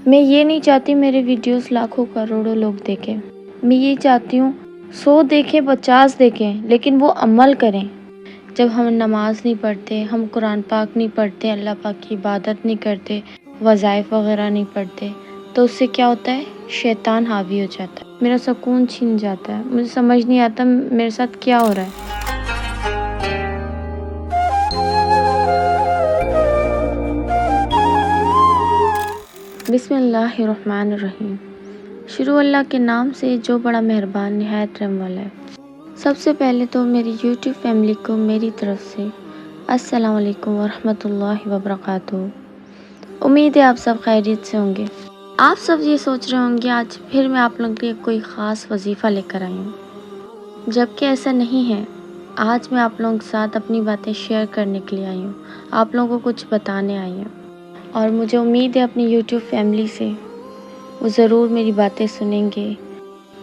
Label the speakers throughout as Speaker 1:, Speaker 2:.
Speaker 1: میں یہ نہیں چاہتی میرے ویڈیوز لاکھوں کروڑوں لوگ دیکھیں، میں یہ چاہتی ہوں 100 دیکھیں 50 دیکھیں لیکن وہ عمل کریں۔ جب ہم نماز نہیں پڑھتے، ہم قرآن پاک نہیں پڑھتے، اللہ پاک کی عبادت نہیں کرتے، وظائف وغیرہ نہیں پڑھتے، تو اس سے کیا ہوتا ہے؟ شیطان حاوی ہو جاتا ہے، میرا سکون چھین جاتا ہے، مجھے سمجھ نہیں آتا میرے ساتھ کیا ہو رہا ہے۔ بسم اللہ الرحمن الرحیم۔ شروع اللہ کے نام سے جو بڑا مہربان نہایت رحم والا ہے۔ سب سے پہلے تو میری یوٹیوب فیملی کو میری طرف سے السلام علیکم ورحمۃ اللہ وبرکاتہ۔ امید ہے آپ سب خیریت سے ہوں گے۔ آپ سب یہ سوچ رہے ہوں گے آج پھر میں آپ لوگوں کے لیے کوئی خاص وظیفہ لے کر آئی ہوں، جبکہ ایسا نہیں ہے۔ آج میں آپ لوگوں کے ساتھ اپنی باتیں شیئر کرنے کے لیے آئی ہوں، آپ لوگوں کو کچھ بتانے آئی ہوں، اور مجھے امید ہے اپنی یوٹیوب فیملی سے وہ ضرور میری باتیں سنیں گے،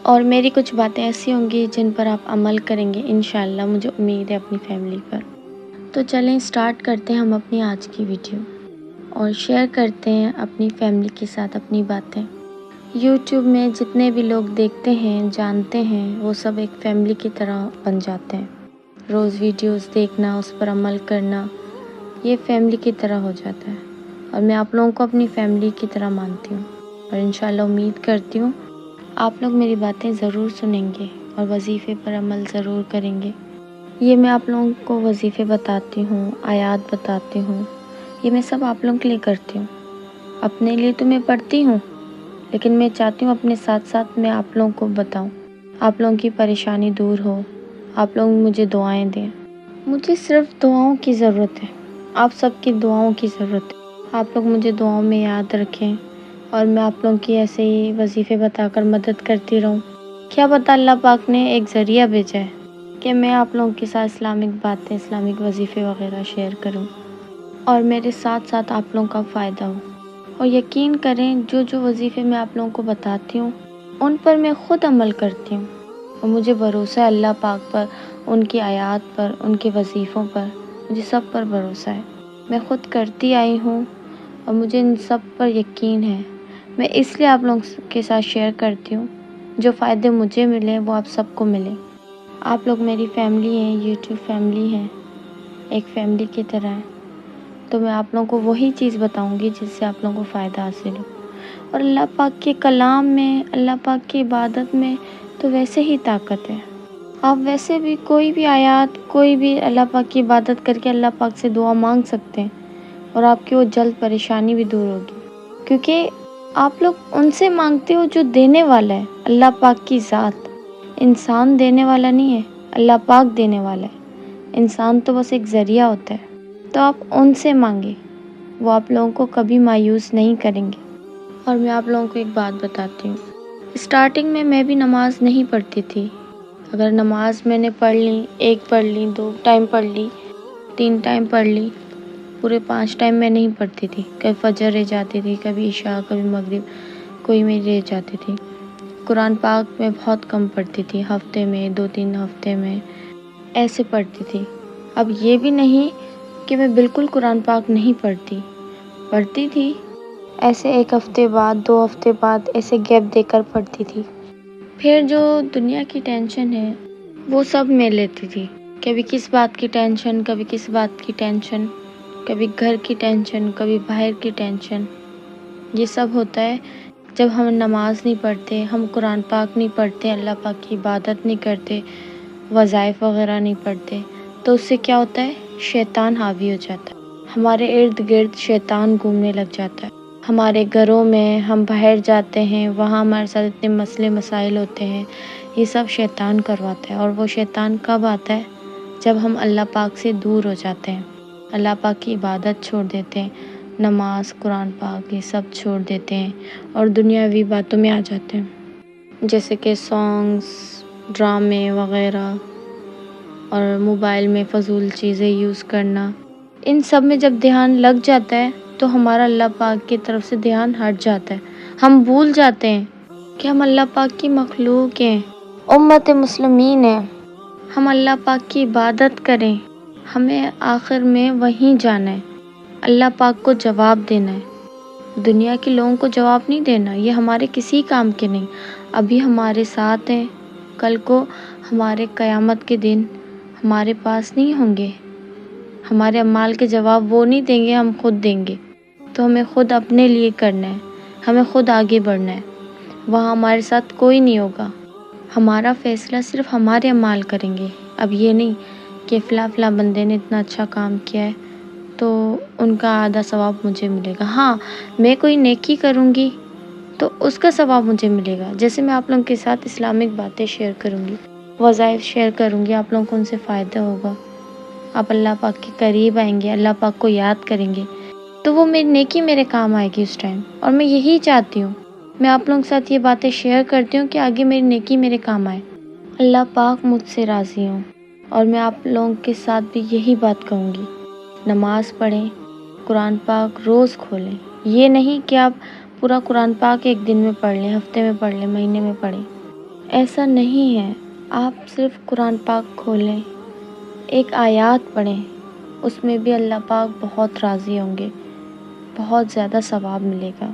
Speaker 1: اور میری کچھ باتیں ایسی ہوں گی جن پر آپ عمل کریں گے انشاءاللہ، مجھے امید ہے اپنی فیملی پر۔ تو چلیں سٹارٹ کرتے ہیں ہم اپنی آج کی ویڈیو، اور شیئر کرتے ہیں اپنی فیملی کے ساتھ اپنی باتیں۔ یوٹیوب میں جتنے بھی لوگ دیکھتے ہیں، جانتے ہیں، وہ سب ایک فیملی کی طرح بن جاتے ہیں۔ روز ویڈیوز دیکھنا، اس پر عمل کرنا، یہ فیملی کی طرح ہو جاتا ہے، اور میں آپ لوگوں کو اپنی فیملی کی طرح مانتی ہوں، اور انشاءاللہ امید کرتی ہوں آپ لوگ میری باتیں ضرور سنیں گے اور وظیفے پر عمل ضرور کریں گے۔ یہ میں آپ لوگوں کو وظیفے بتاتی ہوں، آیات بتاتی ہوں، یہ میں سب آپ لوگوں کے لیے کرتی ہوں۔ اپنے لیے تو میں پڑھتی ہوں، لیکن میں چاہتی ہوں اپنے ساتھ ساتھ میں آپ لوگوں کو بتاؤں، آپ لوگوں کی پریشانی دور ہو، آپ لوگ مجھے دعائیں دیں۔ مجھے صرف دعاؤں کی ضرورت ہے، آپ سب کی دعاؤں کی ضرورت ہے۔ آپ لوگ مجھے دعاؤں میں یاد رکھیں، اور میں آپ لوگوں کی ایسے ہی وظیفے بتا کر مدد کرتی رہوں۔ کیا پتہ اللہ پاک نے ایک ذریعہ بھیجا ہے کہ میں آپ لوگوں کے ساتھ اسلامک باتیں، اسلامک وظیفے وغیرہ شیئر کروں، اور میرے ساتھ ساتھ آپ لوگوں کا فائدہ ہو۔ اور یقین کریں جو جو وظیفے میں آپ لوگوں کو بتاتی ہوں ان پر میں خود عمل کرتی ہوں، اور مجھے بھروسہ ہے اللہ پاک پر، ان کی آیات پر، ان کے وظیفوں پر، مجھے سب پر بھروسہ ہے۔ میں خود کرتی آئی ہوں اور مجھے ان سب پر یقین ہے۔ میں اس لیے آپ لوگوں کے ساتھ شیئر کرتی ہوں، جو فائدے مجھے ملے وہ آپ سب کو ملے۔ آپ لوگ میری فیملی ہیں، یوٹیوب فیملی ہیں، ایک فیملی کی طرح ہے، تو میں آپ لوگوں کو وہی چیز بتاؤں گی جس سے آپ لوگوں کو فائدہ حاصل ہو۔ اور اللہ پاک کے کلام میں، اللہ پاک کی عبادت میں تو ویسے ہی طاقت ہے۔ آپ ویسے بھی کوئی بھی آیات، کوئی بھی اللہ پاک کی عبادت کر کے اللہ پاک سے دعا مانگ سکتے ہیں، اور آپ کی وہ جلد پریشانی بھی دور ہوگی، کیونکہ آپ لوگ ان سے مانگتے ہو جو دینے والا ہے، اللہ پاک کی ذات۔ انسان دینے والا نہیں ہے، اللہ پاک دینے والا ہے، انسان تو بس ایک ذریعہ ہوتا ہے۔ تو آپ ان سے مانگیں، وہ آپ لوگوں کو کبھی مایوس نہیں کریں گے۔ اور میں آپ لوگوں کو ایک بات بتاتی ہوں، اسٹارٹنگ میں بھی نماز نہیں پڑھتی تھی۔ اگر نماز میں نے پڑھ لی، 1 پڑھ لی، 2 ٹائم پڑھ لی، 3 ٹائم پڑھ لی، پورے 5 ٹائم میں نہیں پڑھتی تھی۔ کبھی فجر رہ جاتی تھی، کبھی عشاء، کبھی مغرب، کوئی میں رہ جاتی تھی۔ قرآن پاک میں بہت کم پڑھتی تھی، ہفتے میں 2-3 ہفتے میں ایسے پڑھتی تھی۔ اب یہ بھی نہیں کہ میں بالکل قرآن پاک نہیں پڑھتی تھی، ایسے 1 ہفتے بعد، 2 ہفتے بعد ایسے گیپ دے کر پڑھتی تھی۔ پھر جو دنیا کی ٹینشن ہے وہ سب میں لیتی تھی، کبھی کس بات کی ٹینشن، کبھی کس بات کی ٹینشن، کبھی گھر کی ٹینشن، کبھی باہر کی ٹینشن۔ یہ سب ہوتا ہے جب ہم نماز نہیں پڑھتے، ہم قرآن پاک نہیں پڑھتے، اللہ پاک کی عبادت نہیں کرتے، وظائف وغیرہ نہیں پڑھتے، تو اس سے کیا ہوتا ہے؟ شیطان حاوی ہو جاتا ہے، ہمارے ارد گرد شیطان گھومنے لگ جاتا ہے۔ ہمارے گھروں میں ہم باہر جاتے ہیں، وہاں ہمارے ساتھ اتنے مسئلے مسائل ہوتے ہیں، یہ سب شیطان کرواتا ہے۔ اور وہ شیطان کب آتا ہے؟ جب ہم اللہ پاک سے دور ہو جاتے ہیں، اللہ پاک کی عبادت چھوڑ دیتے ہیں، نماز، قرآن پاک یہ سب چھوڑ دیتے ہیں، اور دنیاوی باتوں میں آ جاتے ہیں، جیسے کہ سانگز، ڈرامے وغیرہ، اور موبائل میں فضول چیزیں یوز کرنا۔ ان سب میں جب دھیان لگ جاتا ہے تو ہمارا اللہ پاک کی طرف سے دھیان ہٹ جاتا ہے، ہم بھول جاتے ہیں کہ ہم اللہ پاک کی مخلوق ہیں، امت مسلمین ہیں، ہم اللہ پاک کی عبادت کریں، ہمیں آخر میں وہیں جانا ہے، اللہ پاک کو جواب دینا ہے۔ دنیا کے لوگوں کو جواب نہیں دینا، یہ ہمارے کسی کام کے نہیں۔ ابھی ہمارے ساتھ ہیں، کل کو ہمارے قیامت کے دن ہمارے پاس نہیں ہوں گے، ہمارے اعمال کے جواب وہ نہیں دیں گے، ہم خود دیں گے۔ تو ہمیں خود اپنے لیے کرنا ہے، ہمیں خود آگے بڑھنا ہے، وہاں ہمارے ساتھ کوئی نہیں ہوگا، ہمارا فیصلہ صرف ہمارے اعمال کریں گے۔ اب یہ نہیں کہ فلاں بندے نے اتنا اچھا کام کیا ہے تو ان کا آدھا ثواب مجھے ملے گا۔ ہاں، میں کوئی نیکی کروں گی تو اس کا ثواب مجھے ملے گا۔ جیسے میں آپ لوگوں کے ساتھ اسلامک باتیں شیئر کروں گی، وظائف شیئر کروں گی، آپ لوگوں کو ان سے فائدہ ہوگا، آپ اللہ پاک کے قریب آئیں گے، اللہ پاک کو یاد کریں گے، تو وہ میری نیکی میرے کام آئے گی اس ٹائم۔ اور میں یہی چاہتی ہوں، میں آپ لوگوں کے ساتھ یہ باتیں شیئر کرتی ہوں کہ آگے میری نیکی میرے کام آئے، اللہ پاک مجھ سے راضی ہوں۔ اور میں آپ لوگوں کے ساتھ بھی یہی بات کہوں گی، نماز پڑھیں، قرآن پاک روز کھولیں۔ یہ نہیں کہ آپ پورا قرآن پاک ایک دن میں پڑھ لیں، ہفتے میں پڑھ لیں، مہینے میں پڑھیں، ایسا نہیں ہے۔ آپ صرف قرآن پاک کھولیں، ایک آیات پڑھیں، اس میں بھی اللہ پاک بہت راضی ہوں گے، بہت زیادہ ثواب ملے گا۔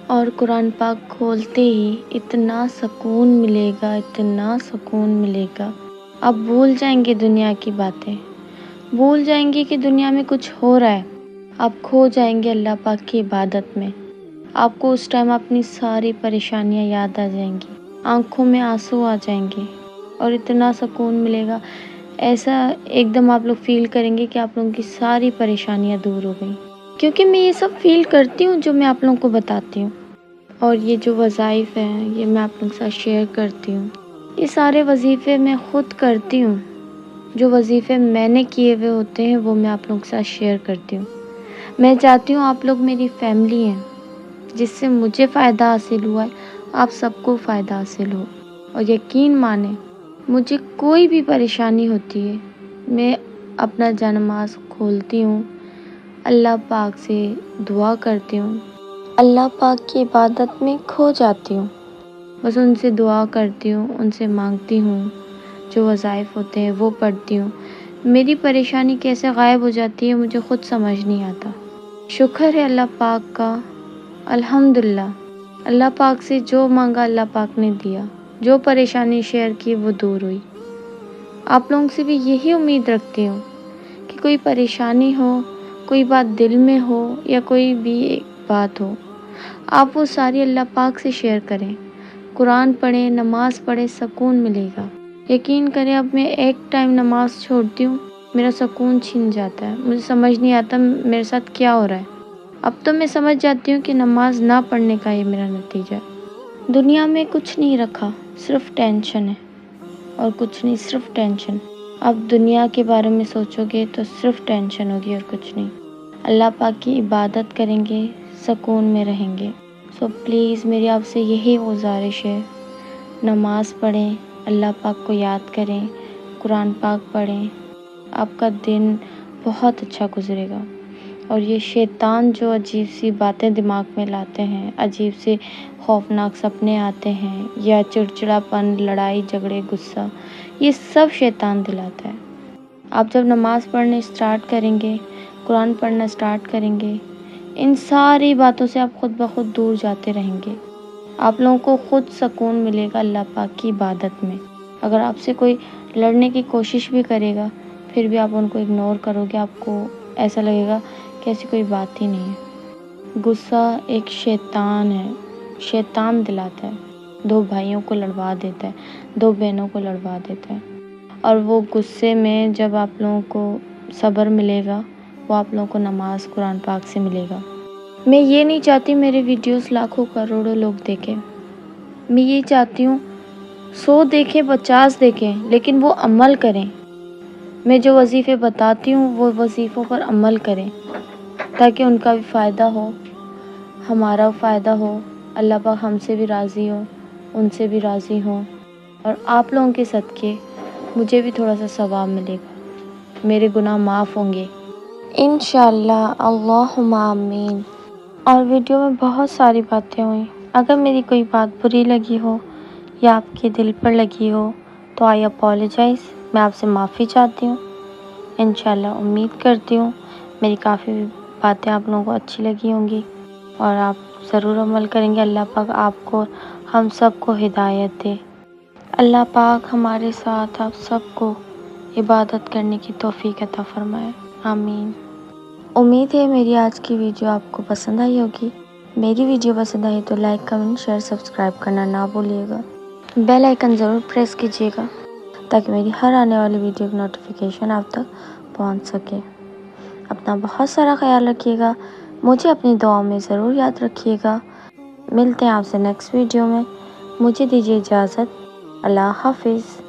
Speaker 1: اور قرآن پاک کھولتے ہی اتنا سکون ملے گا، اتنا سکون ملے گا، آپ بھول جائیں گے دنیا کی باتیں، بھول جائیں گے کہ دنیا میں کچھ ہو رہا ہے، آپ کھو جائیں گے اللہ پاک کی عبادت میں۔ آپ کو اس ٹائم اپنی ساری پریشانیاں یاد آ جائیں گی، آنکھوں میں آنسو آ جائیں گے، اور اتنا سکون ملے گا، ایسا ایک دم آپ لوگ فیل کریں گے کہ آپ لوگوں کی ساری پریشانیاں دور ہو گئیں، کیونکہ میں یہ سب فیل کرتی ہوں جو میں آپ لوگوں کو بتاتی ہوں۔ اور یہ جو وظائف ہیں یہ میں آپ لوگوں کے ساتھ شیئر کرتی ہوں، یہ سارے وظیفے میں خود کرتی ہوں، جو وظیفے میں نے کیے ہوئے ہوتے ہیں وہ میں آپ لوگوں کے ساتھ شیئر کرتی ہوں۔ میں چاہتی ہوں آپ لوگ میری فیملی ہیں، جس سے مجھے فائدہ حاصل ہوا ہے، آپ سب کو فائدہ حاصل ہو۔ اور یقین مانیں، مجھے کوئی بھی پریشانی ہوتی ہے، میں اپنا جانماز کھولتی ہوں، اللہ پاک سے دعا کرتی ہوں، اللہ پاک کی عبادت میں کھو جاتی ہوں، بس ان سے دعا کرتی ہوں، ان سے مانگتی ہوں، جو وظائف ہوتے ہیں وہ پڑھتی ہوں، میری پریشانی کیسے غائب ہو جاتی ہے مجھے خود سمجھ نہیں آتا۔ شکر ہے اللہ پاک کا، الحمدللہ، اللہ پاک سے جو مانگا اللہ پاک نے دیا، جو پریشانی شیئر کی وہ دور ہوئی۔ آپ لوگوں سے بھی یہی امید رکھتی ہوں کہ کوئی پریشانی ہو، کوئی بات دل میں ہو یا کوئی بھی بات ہو، آپ وہ ساری اللہ پاک سے شیئر کریں، قرآن پڑھیں، نماز پڑھیں، سکون ملے گا۔ یقین کریں، اب میں ایک ٹائم نماز چھوڑتی ہوں، میرا سکون چھن جاتا ہے، مجھے سمجھ نہیں آتا میرے ساتھ کیا ہو رہا ہے۔ اب تو میں سمجھ جاتی ہوں کہ نماز نہ پڑھنے کا یہ میرا نتیجہ ہے۔ دنیا میں کچھ نہیں رکھا، صرف ٹینشن ہے، اور کچھ نہیں، صرف ٹینشن۔ اب دنیا کے بارے میں سوچو گے تو صرف ٹینشن ہوگی اور کچھ نہیں۔ اللہ پاک کی عبادت کریں گے، سکون میں رہیں گے۔ سو پلیز میری آپ سے یہی گزارش ہے، نماز پڑھیں، اللہ پاک کو یاد کریں، قرآن پاک پڑھیں، آپ کا دن بہت اچھا گزرے گا۔ اور یہ شیطان جو عجیب سی باتیں دماغ میں لاتے ہیں، عجیب سے خوفناک سپنے آتے ہیں، یا چڑچڑاپن، لڑائی جھگڑے، غصہ، یہ سب شیطان دلاتا ہے۔ آپ جب نماز پڑھنے اسٹارٹ کریں گے، قرآن پڑھنا اسٹارٹ کریں گے، ان ساری باتوں سے آپ خود بخود دور جاتے رہیں گے، آپ لوگوں کو خود سکون ملے گا اللہ پاک کی عبادت میں۔ اگر آپ سے کوئی لڑنے کی کوشش بھی کرے گا پھر بھی آپ ان کو اگنور کرو گے، آپ کو ایسا لگے گا کہ ایسی کوئی بات ہی نہیں ہے۔ غصہ ایک شیطان ہے، شیطان دلاتا ہے، دو بھائیوں کو لڑوا دیتا ہے، دو بہنوں کو لڑوا دیتا ہے، اور وہ غصے میں جب آپ لوگوں کو صبر ملے گا وہ آپ لوگوں کو نماز قرآن پاک سے ملے گا۔ میں یہ نہیں چاہتی میرے ویڈیوز لاکھوں کروڑوں لوگ دیکھیں، میں یہ چاہتی ہوں 100 دیکھیں، 50 دیکھیں، لیکن وہ عمل کریں۔ میں جو وظیفے بتاتی ہوں وہ وظیفوں پر عمل کریں، تاکہ ان کا بھی فائدہ ہو، ہمارا فائدہ ہو، اللہ پاک ہم سے بھی راضی ہو، ان سے بھی راضی ہوں، اور آپ لوگوں کے صدقے مجھے بھی تھوڑا سا ثواب ملے گا، میرے گناہ معاف ہوں گے انشاءاللہ، اللہم آمین۔ اور ویڈیو میں بہت ساری باتیں ہوئیں، اگر میری کوئی بات بری لگی ہو یا آپ کے دل پر لگی ہو تو آئی اپولوجائز، میں آپ سے معافی چاہتی ہوں۔ انشاءاللہ امید کرتی ہوں میری کافی باتیں آپ لوگوں کو اچھی لگی ہوں گی۔ اور آپ ضرور عمل کریں گے۔ اللہ پاک آپ کو ہم سب کو ہدایت دے۔ اللہ پاک ہمارے ساتھ آپ سب کو عبادت کرنے کی توفیق عطا فرمائے، آمین۔ امید ہے میری آج کی ویڈیو آپ کو پسند آئی ہوگی۔ میری ویڈیو پسند آئی تو لائک، کمنٹ، شیئر، سبسکرائب کرنا نہ بھولیے گا۔ بیل آئیکن ضرور پریس کیجیے گا تاکہ میری ہر آنے والی ویڈیو کی نوٹیفیکیشن آپ تک پہنچ سکے۔ اپنا بہت سارا خیال رکھیے گا، مجھے اپنی دعاؤں میں ضرور یاد رکھیے گا۔ ملتے ہیں آپ سے نیکسٹ ویڈیو میں، مجھے دیجیے اجازت، اللہ حافظ۔